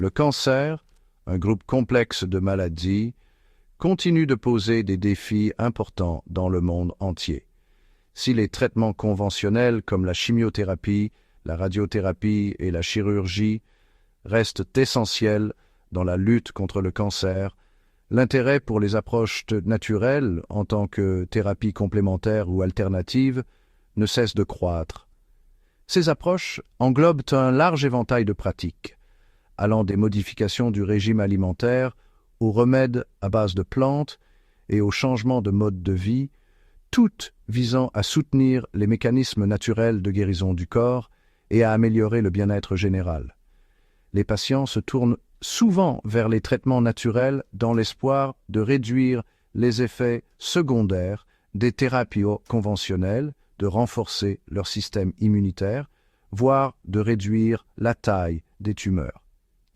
Le cancer, un groupe complexe de maladies, continue de poser des défis importants dans le monde entier. Si les traitements conventionnels comme la chimiothérapie, la radiothérapie et la chirurgie restent essentiels dans la lutte contre le cancer, l'intérêt pour les approches naturelles en tant que thérapie complémentaire ou alternative ne cesse de croître. Ces approches englobent un large éventail de pratiques, allant des modifications du régime alimentaire aux remèdes à base de plantes et aux changements de mode de vie, toutes visant à soutenir les mécanismes naturels de guérison du corps et à améliorer le bien-être général. Les patients se tournent souvent vers les traitements naturels dans l'espoir de réduire les effets secondaires des thérapies conventionnelles, de renforcer leur système immunitaire, voire de réduire la taille des tumeurs.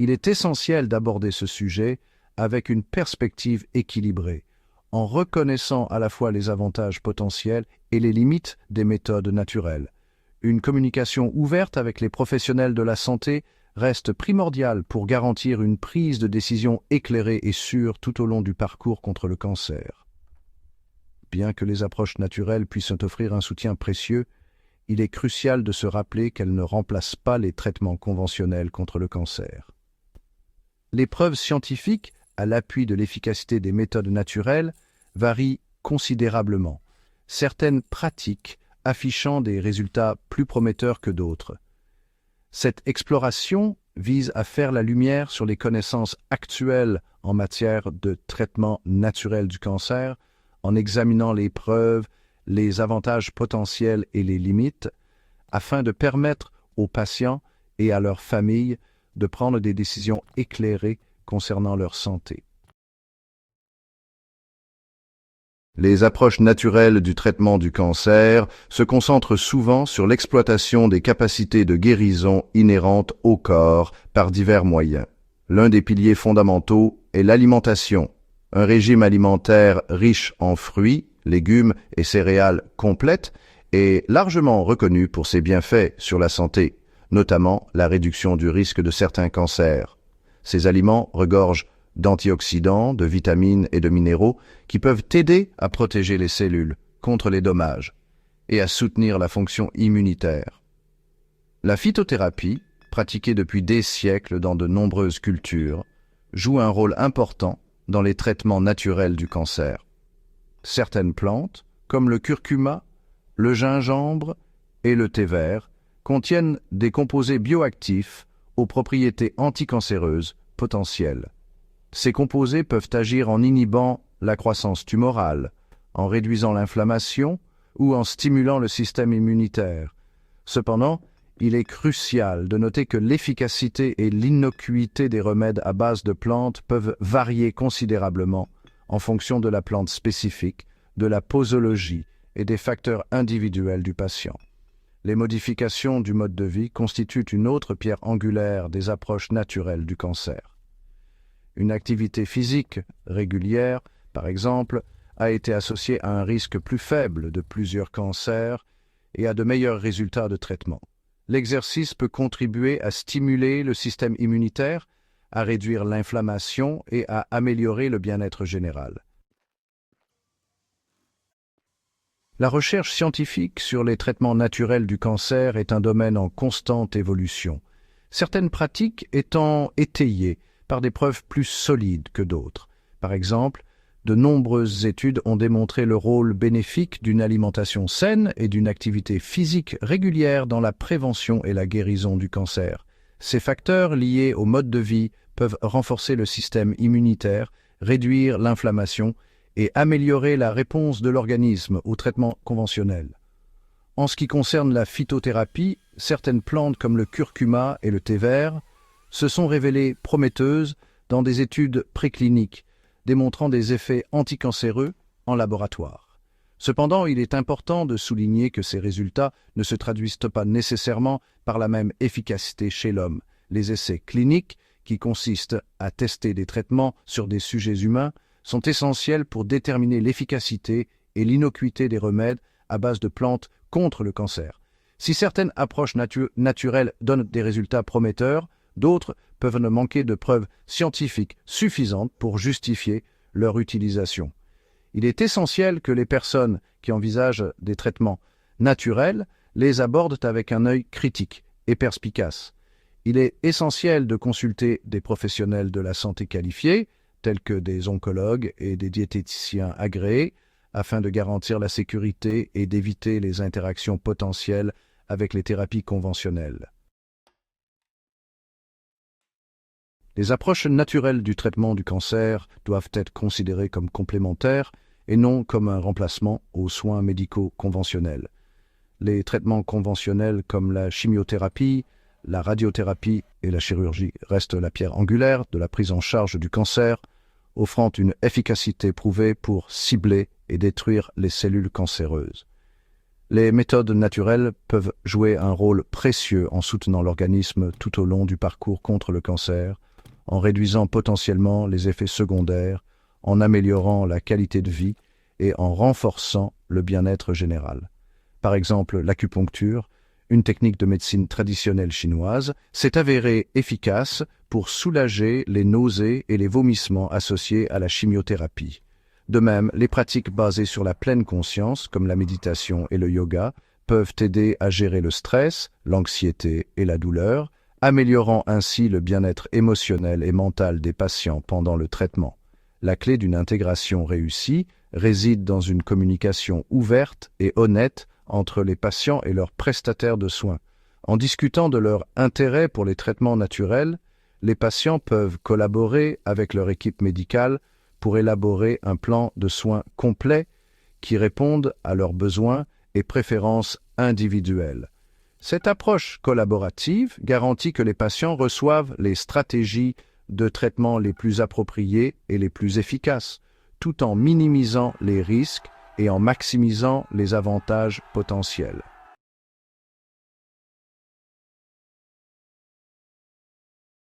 Il est essentiel d'aborder ce sujet avec une perspective équilibrée, en reconnaissant à la fois les avantages potentiels et les limites des méthodes naturelles. Une communication ouverte avec les professionnels de la santé reste primordiale pour garantir une prise de décision éclairée et sûre tout au long du parcours contre le cancer. Bien que les approches naturelles puissent offrir un soutien précieux, il est crucial de se rappeler qu'elles ne remplacent pas les traitements conventionnels contre le cancer. Les preuves scientifiques, à l'appui de l'efficacité des méthodes naturelles, varient considérablement, certaines pratiques affichant des résultats plus prometteurs que d'autres. Cette exploration vise à faire la lumière sur les connaissances actuelles en matière de traitement naturel du cancer, en examinant les preuves, les avantages potentiels et les limites, afin de permettre aux patients et à leurs familles de prendre des décisions éclairées concernant leur santé. Les approches naturelles du traitement du cancer se concentrent souvent sur l'exploitation des capacités de guérison inhérentes au corps par divers moyens. L'un des piliers fondamentaux est l'alimentation. Un régime alimentaire riche en fruits, légumes et céréales complètes est largement reconnu pour ses bienfaits sur la santé, notamment la réduction du risque de certains cancers. Ces aliments regorgent d'antioxydants, de vitamines et de minéraux qui peuvent aider à protéger les cellules contre les dommages et à soutenir la fonction immunitaire. La phytothérapie, pratiquée depuis des siècles dans de nombreuses cultures, joue un rôle important dans les traitements naturels du cancer. Certaines plantes, comme le curcuma, le gingembre et le thé vert, contiennent des composés bioactifs aux propriétés anticancéreuses potentielles. Ces composés peuvent agir en inhibant la croissance tumorale, en réduisant l'inflammation ou en stimulant le système immunitaire. Cependant, il est crucial de noter que l'efficacité et l'innocuité des remèdes à base de plantes peuvent varier considérablement en fonction de la plante spécifique, de la posologie et des facteurs individuels du patient. Les modifications du mode de vie constituent une autre pierre angulaire des approches naturelles du cancer. Une activité physique régulière, par exemple, a été associée à un risque plus faible de plusieurs cancers et à de meilleurs résultats de traitement. L'exercice peut contribuer à stimuler le système immunitaire, à réduire l'inflammation et à améliorer le bien-être général. La recherche scientifique sur les traitements naturels du cancer est un domaine en constante évolution, certaines pratiques étant étayées par des preuves plus solides que d'autres. Par exemple, de nombreuses études ont démontré le rôle bénéfique d'une alimentation saine et d'une activité physique régulière dans la prévention et la guérison du cancer. Ces facteurs liés au mode de vie peuvent renforcer le système immunitaire, réduire l'inflammation et améliorer la réponse de l'organisme aux traitements conventionnels. En ce qui concerne la phytothérapie, certaines plantes comme le curcuma et le thé vert se sont révélées prometteuses dans des études précliniques, démontrant des effets anticancéreux en laboratoire. Cependant, il est important de souligner que ces résultats ne se traduisent pas nécessairement par la même efficacité chez l'homme. Les essais cliniques, qui consistent à tester des traitements sur des sujets humains, sont essentiels pour déterminer l'efficacité et l'innocuité des remèdes à base de plantes contre le cancer. Si certaines approches naturelles donnent des résultats prometteurs, D'autres peuvent ne manquer de preuves scientifiques suffisantes pour justifier leur utilisation. Il est essentiel que les personnes qui envisagent des traitements naturels les abordent avec un œil critique et perspicace. Il est essentiel de consulter des professionnels de la santé qualifiés, tels que des oncologues et des diététiciens agréés, afin de garantir la sécurité et d'éviter les interactions potentielles avec les thérapies conventionnelles. Les approches naturelles du traitement du cancer doivent être considérées comme complémentaires et non comme un remplacement aux soins médicaux conventionnels. Les traitements conventionnels comme la chimiothérapie, la radiothérapie et la chirurgie restent la pierre angulaire de la prise en charge du cancer, offrant une efficacité prouvée pour cibler et détruire les cellules cancéreuses. Les méthodes naturelles peuvent jouer un rôle précieux en soutenant l'organisme tout au long du parcours contre le cancer, en réduisant potentiellement les effets secondaires, en améliorant la qualité de vie et en renforçant le bien-être général. Par exemple, l'acupuncture, une technique de médecine traditionnelle chinoise, s'est avérée efficace pour soulager les nausées et les vomissements associés à la chimiothérapie. De même, les pratiques basées sur la pleine conscience, comme la méditation et le yoga, peuvent aider à gérer le stress, l'anxiété et la douleur, améliorant ainsi le bien-être émotionnel et mental des patients pendant le traitement. La clé d'une intégration réussie réside dans une communication ouverte et honnête entre les patients et leurs prestataires de soins. En discutant de leur intérêt pour les traitements naturels, les patients peuvent collaborer avec leur équipe médicale pour élaborer un plan de soins complet qui réponde à leurs besoins et préférences individuelles. Cette approche collaborative garantit que les patients reçoivent les stratégies de traitement les plus appropriées et les plus efficaces, tout en minimisant les risques et en maximisant les avantages potentiels.